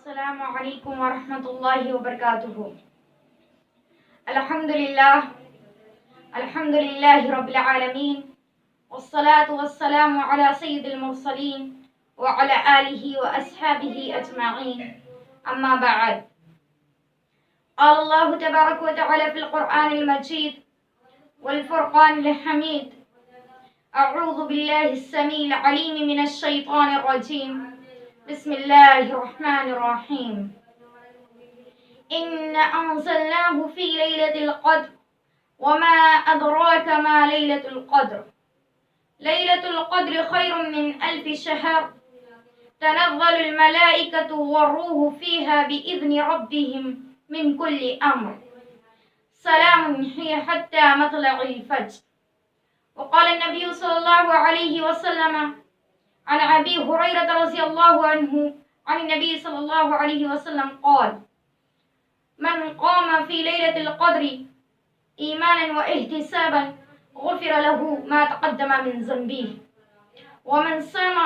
السلام علیکم ورحمۃ اللہ وبرکاتہ۔ الحمد للہ رب العالمین، والصلاة والسلام علی سید المرسلین وعلی آلہ واصحابہ اجمعین، اما بعد۔ قال اللہ تبارک و تعالی فی القرآن المجید والفرقان الحمید: اعوذ باللہ السمیع العلیم من الشیطان الرجیم، بسم اللہ الرحمن الرحیم۔ إنا أنزلناه في ليلة القدر وما أدراك ما ليلة القدر ليلة القدر خير من 1000 شهر تنزل الملائكة والروح فيها بإذن ربهم من كل أمر سلام هي حتى مطلع الفجر۔ وقال النبي صلى الله عليه وسلم عن أبي هريرة رضي الله عنه عن النبي صلى الله عليه وسلم قال: من قام في ليلة القدر إيمانا واحتسابا غفر له ما تقدم من ذنبه، ومن صام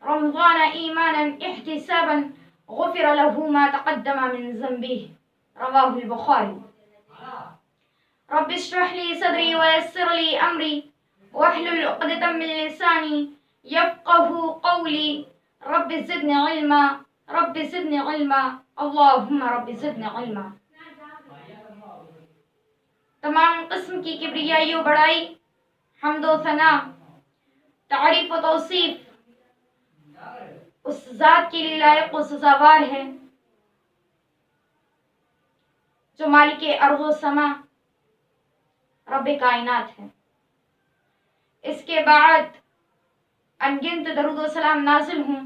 رمضان إيمانا احتسابا غفر له ما تقدم من ذنبه، رواه البخاري۔ رب اشرح لي صدري ويسر لي أمري واحلل عقدة من لساني يفقهوا قولي، رب زدني علما رب زدنی علما اللہم رب زدنی علما۔ تمام قسم کی کبریائی و بڑائی، حمد و ثنا، تعریف و توصیف اس ذات کے لیے لائق و سزاوار ہے جو مالک ارض و سما، رب کائنات ہے۔ اس کے بعد انگنت درود و سلام نازل ہوں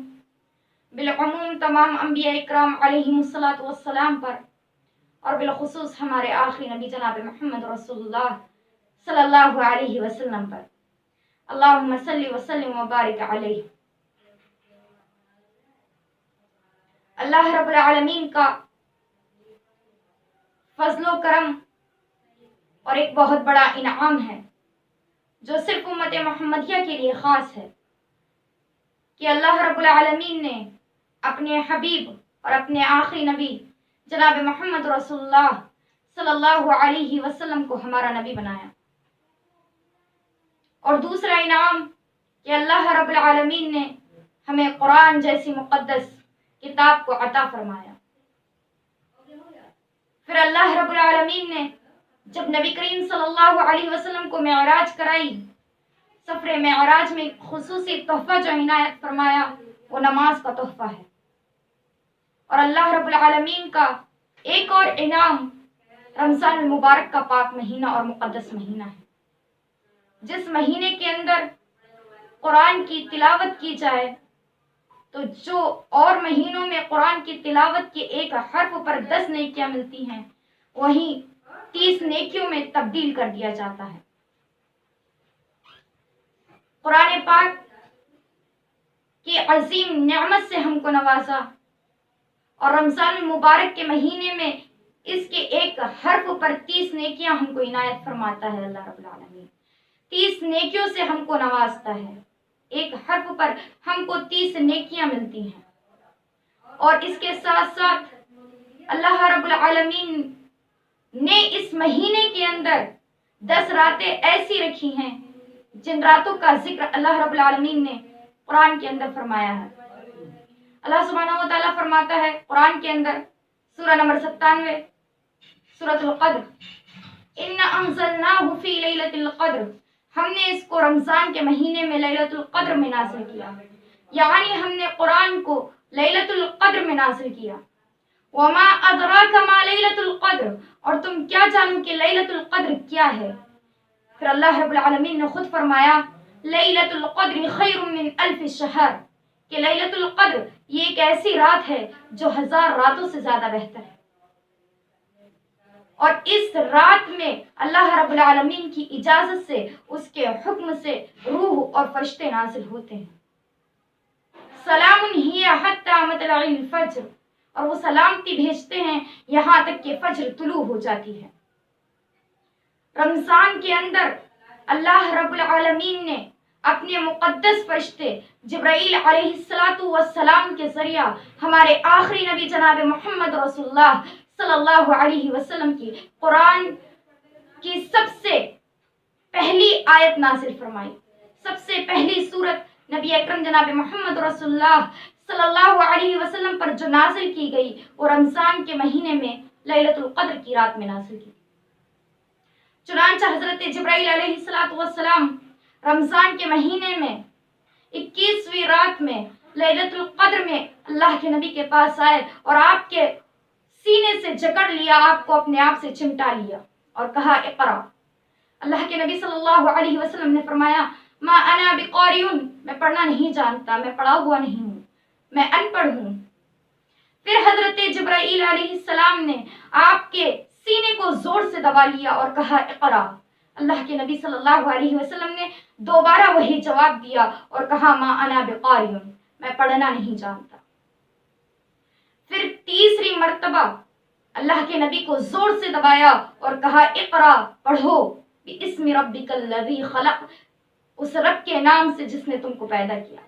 بالعموم تمام انبیاء اکرام علیہم الصلاۃ والسلام پر، اور بالخصوص ہمارے آخری نبی جناب محمد رسول اللہ صلی اللہ علیہ وسلم پر، اللہم صلی وسلم وبارک علیہ۔ اللہ رب العالمین کا فضل و کرم اور ایک بہت بڑا انعام ہے جو صرف امت محمدیہ کے لیے خاص ہے، کہ اللہ رب العالمین نے اپنے حبیب اور اپنے آخری نبی جناب محمد رسول اللہ صلی اللہ علیہ وسلم کو ہمارا نبی بنایا۔ اور دوسرا انعام کہ اللہ رب العالمین نے ہمیں قرآن جیسی مقدس کتاب کو عطا فرمایا۔ پھر اللہ رب العالمین نے جب نبی کریم صلی اللہ علیہ وسلم کو معراج کرائی، سفر معراج میں خصوصی تحفہ جو عنایت فرمایا وہ نماز کا تحفہ ہے۔ اور اللہ رب العالمین کا ایک اور انعام رمضان المبارک کا پاک مہینہ اور مقدس مہینہ ہے، جس مہینے کے اندر قرآن کی تلاوت کی جائے تو جو اور مہینوں میں قرآن کی تلاوت کے ایک حرف پر 10 نیکیاں ملتی ہیں، وہیں 30 نیکیوں میں تبدیل کر دیا جاتا ہے۔ قرآن پاک کی عظیم نعمت سے ہم کو نوازا، اور رمضان المبارک کے مہینے میں اس کے ایک حرف پر 30 نیکیاں ہم کو عنایت فرماتا ہے۔ اللہ رب العالمین 30 نیکیوں سے ہم کو نوازتا ہے، ایک حرف پر ہم کو 30 نیکیاں ملتی ہیں۔ اور اس کے ساتھ ساتھ اللہ رب العالمین نے اس مہینے کے اندر 10 راتیں ایسی رکھی ہیں جن راتوں کا ذکر اللہ رب العالمین نے قرآن کے اندر فرمایا ہے۔ اللہ سبحانہ و تعالیٰ فرماتا ہے قرآن کے اندر سورہ نمبر 97 سورۃ القدر: اِنَّا أَنزَلْنَاهُ فِي لَيْلَةِ الْقَدْرِ، ہم نے اس کو رمضان کے مہینے میں لیلۃ القدر میں نازل کیا، یعنی ہم نے قرآن کو لیلۃ القدر میں نازل کیا۔ وَمَا أَدْرَاكَ مَا لَيْلَةُ الْقَدْرِ، اور تم کیا جانو کہ لیلۃ القدر کیا ہے؟ پھر اللہ رب العالمین نے خود فرمایا لیلۃ القدر خیر من 1000 شہر، کہ لیلۃ القدر یہ ایک ایسی رات ہے جو 1000 راتوں سے زیادہ بہتر ہے۔ اور اس رات میں اللہ رب العالمین کی اجازت سے، اس کے حکم سے روح اور فرشتے نازل ہوتے ہیں۔ سلام ہی حتی مطلع الفجر، اور وہ سلامتی بھیجتے ہیں یہاں تک کہ فجر طلوع ہو جاتی ہے۔ رمضان کے اندر اللہ رب العالمین نے اپنے مقدس فرشتے جبرائیل علیہ السلام کے ذریعہ ہمارے آخری نبی جناب محمد رسول اللہ صلی اللہ علیہ وسلم کی قرآن کی سب سے پہلی آیت نازل فرمائی، سب سے پہلی سورت نبی اکرم جناب محمد رسول اللہ صلی اللہ علیہ وسلم پر جو نازل کی گئی وہ رمضان کے مہینے میں لیلۃ القدر کی رات میں نازل کی۔ چنانچہ حضرت جبرائیل علیہ السلام رمضان کے مہینے میں 21ویں رات میں لیلۃ القدر میں اللہ کے نبی کے پاس آئے اور آپ کے سینے سے جکڑ لیا، آپ کو اپنے آپ سے چمٹا لیا اور کہا اقرا۔ اللہ کے نبی صلی اللہ علیہ وسلم نے فرمایا ما انا بقاری، میں پڑھنا نہیں جانتا، میں پڑھا ہوا نہیں ہوں، میں ان پڑھ ہوں۔ پھر حضرت جبرائیل علیہ السلام نے آپ کے سینے کو زور سے دبا لیا اور کہا اقرا۔ اللہ کے نبی صلی اللہ علیہ وسلم نے دوبارہ وہی جواب دیا اور کہا ما انا بقاری، میں پڑھنا نہیں جانتا۔ پھر تیسری مرتبہ اللہ کے نبی کو زور سے دبایا اور کہا اقرا، پڑھو، باسم ربک الذی خلق، اس رب کے نام سے جس نے تم کو پیدا کیا۔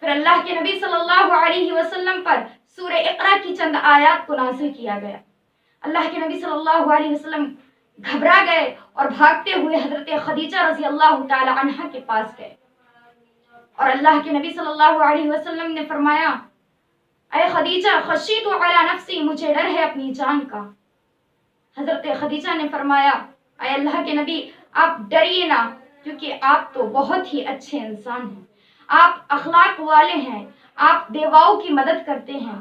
پھر اللہ کے نبی صلی اللہ علیہ وسلم پر سورہ اقرا کی چند آیات کو نازل کیا گیا۔ اللہ کے نبی صلی اللہ علیہ وسلم گھبرا گئے اور بھاگتے ہوئے حضرت خدیجہ رضی اللہ تعالی عنہا کے پاس گئے اور اللہ کے نبی صلی اللہ علیہ وسلم نے فرمایا اے خدیجہ خشیت علی نفسی، مجھے ڈر ہے اپنی جان کا۔ حضرت خدیجہ نے فرمایا اے اللہ کے نبی آپ ڈریے نہ، کیونکہ آپ تو بہت ہی اچھے انسان ہیں، آپ اخلاق والے ہیں، آپ بیواؤں کی مدد کرتے ہیں۔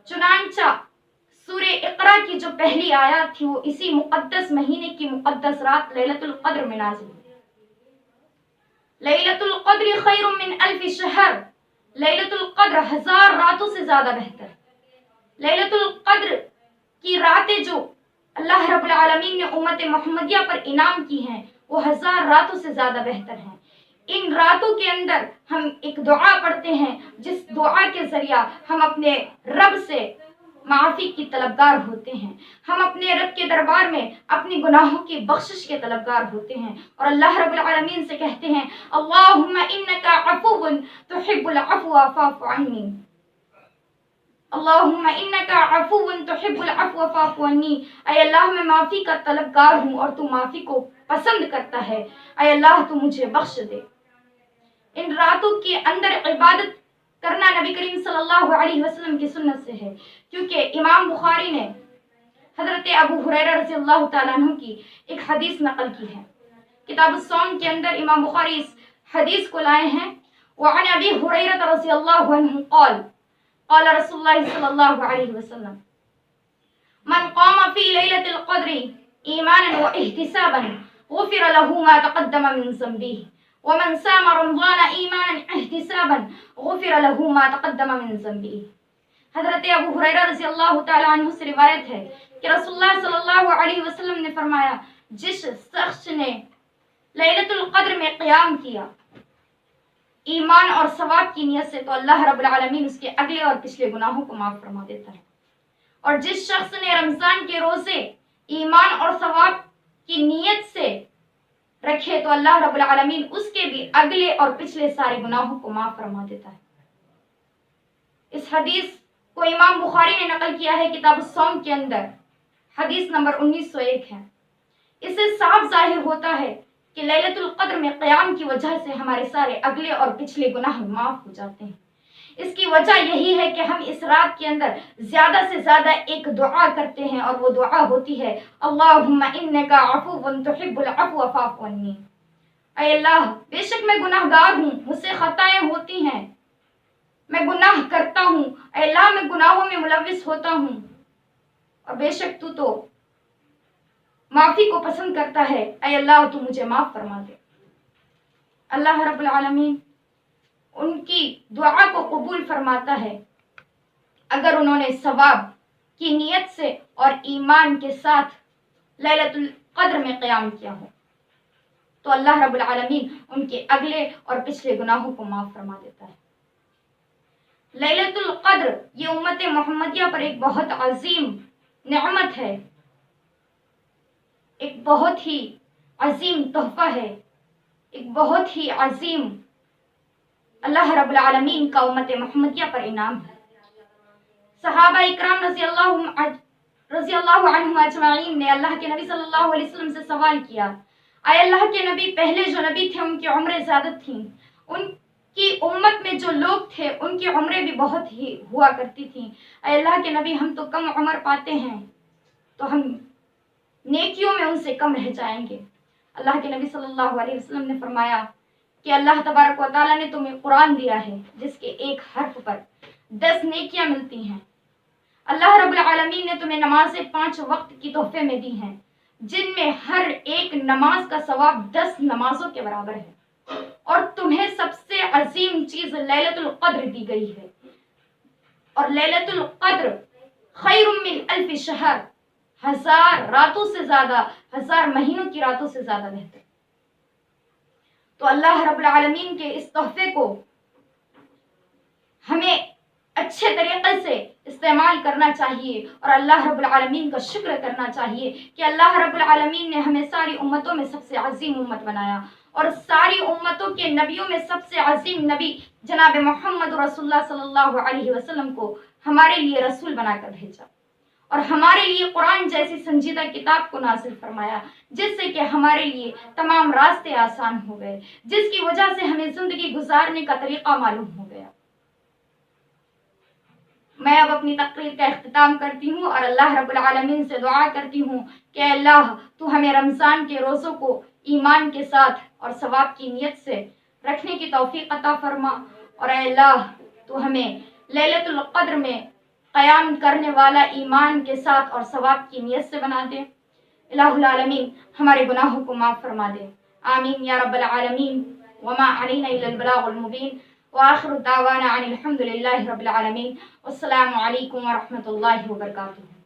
چنانچہ سورہ اقرا کی جو پہلی آیات تھی وہ اسی مقدس مہینے کی مقدس رات لیلۃ القدر میں نازل ہوئی۔ لیلۃ القدر خیر من الف شہر، لیلۃ القدر 1000 راتوں سے زیادہ بہتر ہے۔ لیلۃ القدر کی راتیں جو اللہ رب العالمین نے امت محمدیہ پر انعام کی ہیں وہ 1000 راتوں سے زیادہ بہتر ہیں۔ ان راتوں کے اندر ہم ایک دعا پڑھتے ہیں جس دعا کے ذریعہ ہم اپنے رب سے معافی کی طلبگار ہوتے ہیں، ہم اپنے رب کے دربار میں اپنی گناہوں کی بخشش کے طلبگار ہوتے ہیں اور اللہ رب العالمین سے کہتے ہیں اللہم انک عفو تحب العفو فاعف عنی، اللہم انک عفو تحب العفو فاعف عنی، اے اللہ میں معافی کا طلبگار ہوں اور تو معافی کو پسند کرتا ہے، اے اللہ تو مجھے بخش دے۔ ان راتوں کے اندر عبادت کرنا نبی کریم صلی اللہ علیہ وسلم کی سنت سے ہے، کیونکہ امام بخاری نے حضرت ابو ہریرہ رضی اللہ تعالیٰ عنہ کی ایک حدیث نقل کی ہے۔ کتاب الصوم کے اندر امام بخاری اس حدیث کو لائے ہیں۔ وعن ابی ہریرہ رضی اللہ عنہ قال قال رسول اللہ صلی اللہ علیہ وسلم من قام فی لیلۃ القدر ایمانا واحتسابا غفر له ما تقدم من ذنبه ومن صام رمضان ایمانا احتسابا غفر له ما تقدم من ذنبه۔ حضرت ابو ہریرہ رضی اللہ تعالی عنہ سے روایت ہے کہ رسول اللہ صلی اللہ علیہ وسلم نے فرمایا جس شخص نے لیلۃ القدر میں قیام کیا ایمان اور ثواب کی نیت سے تو اللہ رب العالمین اس کے اگلے اور پچھلے گناہوں کو معاف فرما دیتا ہے، اور جس شخص نے رمضان کے روزے ایمان اور ثواب کی نیت سے رکھے تو اللہ رب العالمین اس کے بھی اگلے اور پچھلے سارے گناہوں کو معاف فرما دیتا ہے۔ اس حدیث کو امام بخاری نے نقل کیا ہے کتاب الصوم کے اندر، حدیث نمبر 1901 ہے۔ اس سے صاف ظاہر ہوتا ہے کہ لیلۃ القدر میں قیام کی وجہ سے ہمارے سارے اگلے اور پچھلے گناہ معاف ہو جاتے ہیں۔ اس کی وجہ یہی ہے کہ ہم اس رات کے اندر زیادہ سے زیادہ ایک دعا کرتے ہیں اور وہ دعا ہوتی ہے اللہم انک عفو تحب العفو فاعف عنی، اے اللہ بے شک میں گناہ گار ہوں، مجھ سے خطائیں ہوتی ہیں، میں گناہ کرتا ہوں، اے اللہ میں گناہوں میں ملوث ہوتا ہوں، اور بے شک تو معافی کو پسند کرتا ہے، اے اللہ تو مجھے معاف فرما دے۔ اللہ رب العالمین ان کی دعا کو قبول فرماتا ہے اگر انہوں نے ثواب کی نیت سے اور ایمان کے ساتھ لیلۃ القدر میں قیام کیا ہو تو اللہ رب العالمین ان کے اگلے اور پچھلے گناہوں کو معاف فرما دیتا ہے۔ لیلۃ القدر یہ امت محمدیہ پر ایک بہت عظیم نعمت ہے، ایک بہت ہی عظیم تحفہ ہے ایک بہت ہی عظیم اللہ رب العالمین کا امت محمدیہ پر انعام ہے۔ صحابہ اکرام رضی اللہ عنہم اجمعین نے اللہ کے نبی صلی اللہ علیہ وسلم سے سوال کیا، اے اللہ کے نبی، پہلے جو نبی تھے ان کی عمریں زیادہ تھیں، ان کی امت میں جو لوگ تھے ان کی عمریں بھی بہت ہی ہوا کرتی تھیں، اے اللہ کے نبی ہم تو کم عمر پاتے ہیں تو ہم نیکیوں میں ان سے کم رہ جائیں گے۔ اللہ کے نبی صلی اللہ علیہ وسلم نے فرمایا کہ اللہ تبارک و تعالیٰ نے تمہیں قرآن دیا ہے جس کے ایک حرف پر 10 نیکیاں ملتی ہیں۔ اللہ رب العالمین نے تمہیں نمازیں 5 وقت کی تحفے میں دی ہیں، جن میں ہر ایک نماز کا ثواب 10 نمازوں کے برابر ہے، اور تمہیں سب سے عظیم چیز لیلۃ القدر دی گئی ہے، اور لیلۃ القدر خیر من 1000 شہر، 1000 راتوں سے زیادہ، 1000 مہینوں کی راتوں سے زیادہ بہتر۔ تو اللہ رب العالمین کے اس تحفے کو ہمیں اچھے طریقے سے استعمال کرنا چاہیے اور اللہ رب العالمین کا شکر کرنا چاہیے کہ اللہ رب العالمین نے ہمیں ساری امتوں میں سب سے عظیم امت بنایا، اور ساری امتوں کے نبیوں میں سب سے عظیم نبی جناب محمد رسول اللہ صلی اللہ علیہ وسلم کو ہمارے لیے رسول بنا کر بھیجا، اور ہمارے لیے قرآن جیسی سنجیدہ کتاب کو نازل فرمایا، جس سے کہ ہمارے لیے تمام راستے آسان ہو گئے، جس کی وجہ سے ہمیں زندگی گزارنے کا طریقہ معلوم ہو گیا۔ میں اب اپنی تقریر کا اختتام کرتی ہوں اور اللہ رب العالمین سے دعا کرتی ہوں کہ اللہ تو ہمیں رمضان کے روزوں کو ایمان کے ساتھ اور ثواب کی نیت سے رکھنے کی توفیق عطا فرما، اور اے اللہ تو ہمیں لیلۃ القدر میں قیام کرنے والا ایمان کے ساتھ اور ثواب کی نیت سے بنا دے۔ الہ العالمین ہمارے گناہوں کو معاف فرما دے، آمین یا رب العالمین۔ وما علینا الا البلاغ المبین، وآخر دعوانا عن الحمد للہ رب العالمین۔ والسلام علیکم ورحمۃ اللہ وبرکاتہ۔